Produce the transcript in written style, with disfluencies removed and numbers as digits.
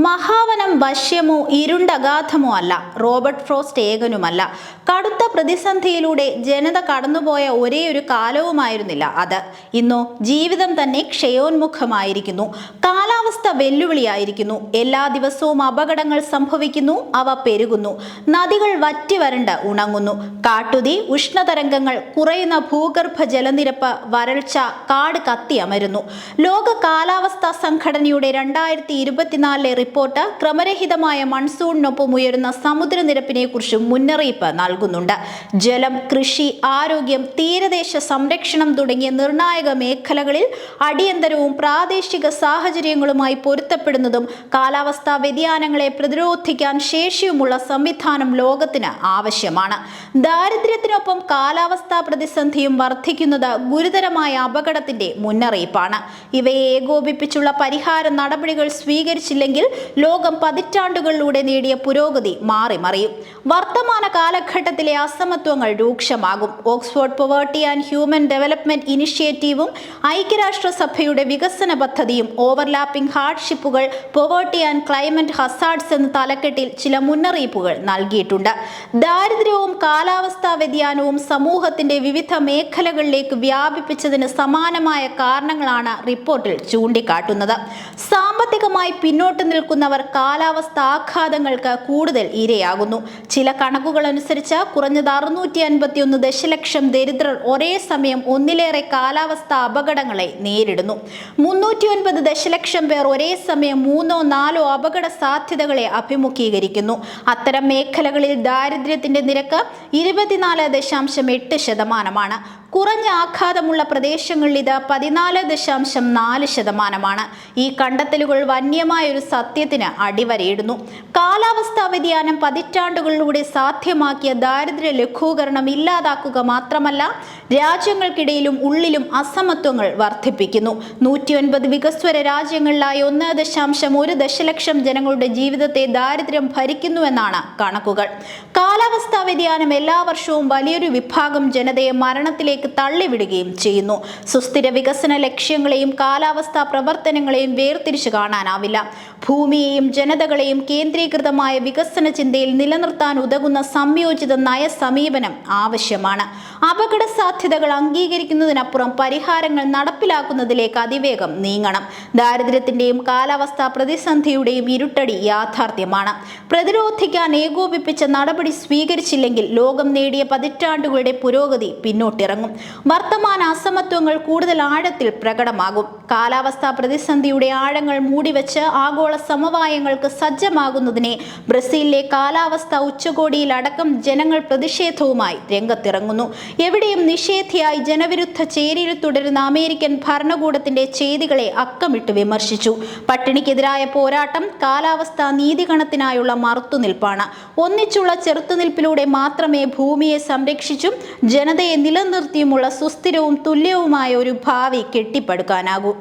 മഹാവനം വശ്യമോ ഇരുണ്ടഗാധമോ അല്ല. റോബർട്ട് ഫ്രോസ്റ്റ് ഏകനുമല്ല. കടുത്ത പ്രതിസന്ധിയിലൂടെ ജനത കടന്നുപോയ ഒരേയൊരു കാലവുമായിരുന്നില്ല അത്. ഇന്നോ ജീവിതം തന്നെ ക്ഷയോന്മുഖമായിരിക്കുന്നു. കാലാവസ്ഥ വെല്ലുവിളിയായിരിക്കുന്നു. എല്ലാ ദിവസവും അപകടങ്ങൾ സംഭവിക്കുന്നു. അവ പെരുകുന്നു. നദികൾ വറ്റിവരണ്ട് ഉണങ്ങുന്നു. കാട്ടുതീ, ഉഷ്ണതരംഗങ്ങൾ, കുറയുന്ന ഭൂഗർഭ ജലനിരപ്പ്, വരൾച്ച, കാട് കത്തിയമരുന്നു. ലോക കാലാവസ്ഥാ സംഘടനയുടെ 2024 റിപ്പോർട്ട് ക്രമരഹിതമായ മൺസൂണിനൊപ്പം ഉയരുന്ന സമുദ്രനിരപ്പിനെ കുറിച്ചും മുന്നറിയിപ്പ് നൽകുന്നുണ്ട്. ജലം, കൃഷി, ആരോഗ്യം, തീരദേശ സംരക്ഷണം തുടങ്ങിയ നിർണായക മേഖലകളിൽ അടിയന്തരവും പ്രാദേശിക സാഹചര്യങ്ങളുമായി പൊരുത്തപ്പെടുന്നതും കാലാവസ്ഥാ വ്യതിയാനങ്ങളെ പ്രതിരോധിക്കാൻ ശേഷിയുമുള്ള സംവിധാനം ലോകത്തിന് ആവശ്യമാണ്. ദാരിദ്ര്യത്തിനൊപ്പം കാലാവസ്ഥാ പ്രതിസന്ധിയും വർദ്ധിക്കുന്നത് ഗുരുതരമായ അപകടത്തിന്റെ മുന്നറിയിപ്പാണ്. ഇവയെ ഏകോപിപ്പിച്ചുള്ള പരിഹാര നടപടികൾ സ്വീകരിച്ചില്ലെങ്കിൽ ലോകം പതിറ്റാണ്ടുകളിലൂടെ നേടിയ പുരോഗതി മാറിമറിയും. വർത്തമാന കാലഘട്ടത്തിലെ അസമത്വങ്ങൾ രൂക്ഷമാകും. Oxford poverty and human development ഇനിഷ്യേറ്റീവും ഐക്യരാഷ്ട്രസഭയുടെ വികസന പദ്ധതിയും ഓവർലാപ്പിംഗ് ഹാർഡ്ഷിപ്പുകൾ, പോവേർട്ടി ആൻഡ് ക്ലൈമറ്റ് ഹസാർഡ്സ് എന്ന തലക്കെട്ടിൽ ചില മുന്നറിയിപ്പുകൾ നൽകിയിട്ടുണ്ട്. ദാരിദ്ര്യവും കാലാവസ്ഥാ വ്യതിയാനവും സമൂഹത്തിന്റെ വിവിധ മേഖലകളിലേക്ക് വ്യാപിപ്പിച്ചതിന് സമാനമായ കാരണങ്ങളാണ് റിപ്പോർട്ടിൽ ചൂണ്ടിക്കാട്ടുന്നത്. സാമ്പത്തികമായി പിന്നോട്ട് നിൽക്കുന്നവർ കാലാവസ്ഥാ ആഘാതങ്ങൾക്ക് കൂടുതൽ ഇരയാകുന്നു. ചില കണക്കുകൾ അനുസരിച്ച് കുറഞ്ഞത് 651 ദശലക്ഷം ദരിദ്രർ ഒരേ സമയം ഒന്നിലേറെ കാലാവസ്ഥാ അപകടങ്ങളെ നേരിടുന്നു. 309 ദശലക്ഷം പേർ ഒരേ സമയം 3-4 അപകട സാധ്യതകളെ അഭിമുഖീകരിക്കുന്നു. അത്തരം മേഖലകളിൽ ദാരിദ്ര്യത്തിന്റെ നിരക്ക് 24.8%. കുറഞ്ഞ ആഘാതമുള്ള പ്രദേശങ്ങളിൽ ഇത് 14.4%. ഈ കണ്ടെത്തലുകൾ വന്യമായ ഒരു സത്യത്തിന് അടിവരയിടുന്നു. കാലാവസ്ഥാ വ്യതിയാനം പതിറ്റാണ്ടുകളിലൂടെ സാധ്യമാക്കിയ ദാരിദ്ര്യ ലഘൂകരണം ഇല്ലാതാക്കുക മാത്രമല്ല, രാജ്യങ്ങൾക്കിടയിലും ഉള്ളിലും അസമത്വങ്ങൾ വർദ്ധിപ്പിക്കുന്നു. 109 വികസ്വര രാജ്യങ്ങളിലായി 1.1 ദശലക്ഷം ജനങ്ങളുടെ ജീവിതത്തെ ദാരിദ്ര്യം ഭരിക്കുന്നുവെന്നാണ് കണക്കുകൾ. കാലാവസ്ഥാ വ്യതിയാനം എല്ലാ വർഷവും വലിയൊരു വിഭാഗം ജനതയെ മരണത്തിലേക്ക് തള്ളിവിടുകയും ചെയ്യുന്നു. സുസ്ഥിര വികസന ലക്ഷ്യങ്ങളെയും കാലാവസ്ഥാ പ്രവർത്തനങ്ങളെയും വേർതിരിച്ചു കാണാനാവില്ല. ഭൂമിയെയും ജനതകളെയും കേന്ദ്രീകൃതമായ വികസന ചിന്തയിൽ നിലനിർത്താൻ ഉതകുന്ന സംയോജിത നയ സമീപനം ആവശ്യമാണ്. അപകട സാധ്യതകൾ അംഗീകരിക്കുന്നതിനപ്പുറം പരിഹാരങ്ങൾ നടപ്പിലാക്കുന്നതിലേക്ക് അതിവേഗം നീങ്ങണം. ദാരിദ്ര്യത്തിന്റെയും കാലാവസ്ഥാ പ്രതിസന്ധിയുടെയും ഇരുട്ടടി യാഥാർത്ഥ്യമാണ്. പ്രതിരോധിക്കാൻ ഏകോപിപ്പിച്ച നടപടി സ്വീകരിച്ചില്ലെങ്കിൽ ലോകം നേടിയ പതിറ്റാണ്ടുകളുടെ പുരോഗതി പിന്നോട്ടിറങ്ങും. വർത്തമാന അസമത്വങ്ങൾ കൂടുതൽ ആഴത്തിൽ പ്രകടമാകും. കാലാവസ്ഥാ പ്രതിസന്ധിയുടെ ആഴങ്ങൾ മൂടിവെച്ച് ആഗോള സമവായങ്ങൾക്ക് സജ്ജമാകുന്നതിനെ ബ്രസീലിലെ കാലാവസ്ഥാ ഉച്ചകോടിയിൽ അടക്കം ജനങ്ങൾ പ്രതിഷേധവുമായി രംഗത്തിറങ്ങുന്നു. എവിടെയും നിഷേധിയായി ജനവിരുദ്ധ ചേരിയിൽ തുടരുന്ന അമേരിക്കൻ ഭരണകൂടത്തിന്റെ ചെയ്തികളെ അക്കമിട്ട് വിമർശിച്ചു. പട്ടിണിക്കെതിരായ പോരാട്ടം കാലാവസ്ഥാ നീതിഗണത്തിനായുള്ള മറുത്തുനിൽപ്പാണ്. ഒന്നിച്ചുള്ള ചെറുത്തുനിൽപ്പിലൂടെ മാത്രമേ ഭൂമിയെ സംരക്ഷിച്ചും ജനതയെ നിലനിർത്തിയുമുള്ള സുസ്ഥിരവും തുല്യവുമായ ഒരു ഭാവി കെട്ടിപ്പടുക്കാനാകൂ.